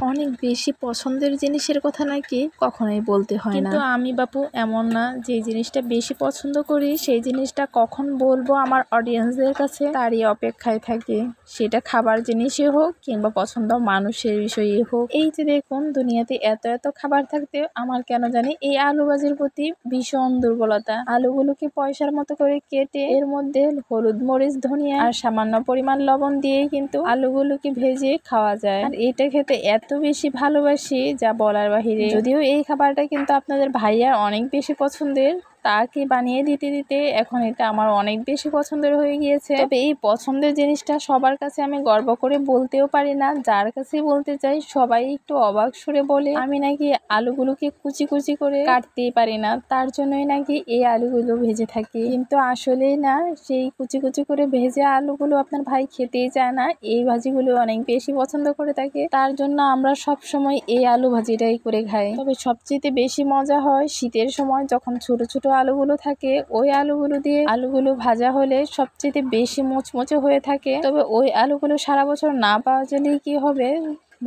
অনেক বেশি পছন্দের জিনিসের কথা নাকি কখনোই বলতে হয় না। কিন্তু আমি বাপু এমন না, যে জিনিসটা বেশি পছন্দ করি সেই জিনিসটা কখন বলবো আমার অডিয়েন্সদের কাছে তারই অপেক্ষায় থাকি। সেটা খাবার জিনিসই হোক কিংবা পছন্দ মানুষের বিষয়ই হোক। এই যে দেখুন, দুনিয়াতে এত এত খাবার থাকতে আমার কেন জানি এই আলু ভাজির প্রতি ভীষণ দুর্বলতা। আলুগুলোকে পয়সার মতো করে কেটে এর মধ্যে হলুদ, মরিচ, ধনিয়া আর সামান্য পরিমাণ লবণ দিয়ে কিন্তু আলুগুলোকে ভেজে খাওয়া যায়। আর এটা খেতে এত বেশি ভালোবাসি যা বলার বাহিরে। যদিও এই খাবারটা কিন্তু আপনাদের ভাইয়ার অনেক বেশি পছন্দের, তাকে বানিয়ে দিতে দিতে এখন এটা আমার অনেক বেশি পছন্দের হয়ে গিয়েছে। তবে এই পছন্দের জিনিসটা সবার কাছে আমি গর্ব করে বলতেও পারি না। যার কাছে বলতে চাই সবাই একটু অবাক সুরে বলে আমি নাকি আলুগুলোকে কুচি কুচি করে কাটতেই পারি না, তার জন্যই নাকি এই আলুগুলো ভেজে থাকি। কিন্তু আসলেই না, সেই কুচি কুচি করে ভেজে আলুগুলো আপনার ভাই খেতেই চায় না, এই ভাজিগুলো অনেক বেশি পছন্দ করে থাকে। তার জন্য আমরা সব সময় এই আলু ভাজিটাই করে খাই। তবে সবচেয়ে বেশি মজা হয় শীতের সময়, যখন ছোট ছোট আলুগুলো থাকে ওই আলুগুলো দিয়ে আলুগুলো ভাজা হলে সবচেয়ে বেশি মুচমুচে হয়ে থাকে। তবে ওই আলুগুলো সারা বছর না পাওয়া গেলেই কি হবে,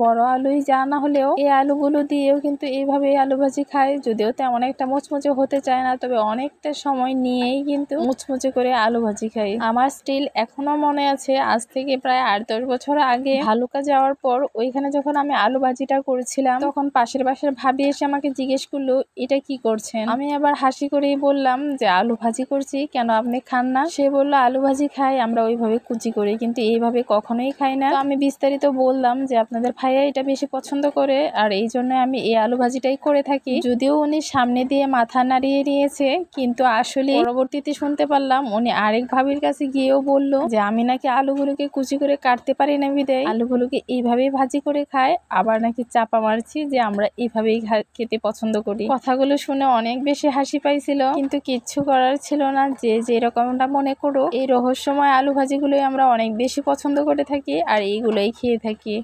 বড় আলুই যা না হলেও এই আলুগুলো দিয়েও কিন্তু এইভাবে আলু ভাজি খায়। যদিও তেমন একটা মুচমুচে হতে চায় না, তবে অনেকটা সময় নিয়েই কিন্তু মুচমুচে করে আলু ভাজি খাই। আমার স্টিল এখনো মনে আছে, আজ থেকে প্রায় 8-10 বছর আগে ভালুকা যাওয়ার পর ওইখানে যখন আমি আলু ভাজিটা করেছিলাম, তখন পাশের বাসার ভাবি এসে আমাকে জিজ্ঞেস করলো এটা কি করছেন। আমি আবার হাসি করেই বললাম যে আলু ভাজি করছি, কেন আপনি খান না? সে বললো আলু ভাজি খাই আমরা ওইভাবে কুচি করি, কিন্তু এইভাবে কখনোই খাই না। তো আমি বিস্তারিত বললাম যে আপনাদের ভাইয়া এটা বেশি পছন্দ করে আর এই জন্য আমি এই আলু ভাজিটাই করে থাকি। যদিও উনি সামনে দিয়ে মাথা নাড়িয়ে নিয়েছে, কিন্তু আসলে পরবর্তীতে শুনতে পারলাম উনি আরেক ভাবির কাছে গিয়েও বলল যে আমি নাকি আলুগুলোকে কুচি করে কাটতে পারি না বিদায় আলুগুলোকে এইভাবেই ভাজি করে খায়, আবার নাকি চাপা মারছি যে আমরা এইভাবেই খেতে পছন্দ করি। কথাগুলো শুনে অনেক বেশি হাসি পাইছিল, কিন্তু কিচ্ছু করার ছিল না। যে যেরকমটা মনে করো, এই রহস্যময় আলু ভাজিগুলোই আমরা অনেক বেশি পছন্দ করে থাকি আর এইগুলোই খেয়ে থাকি।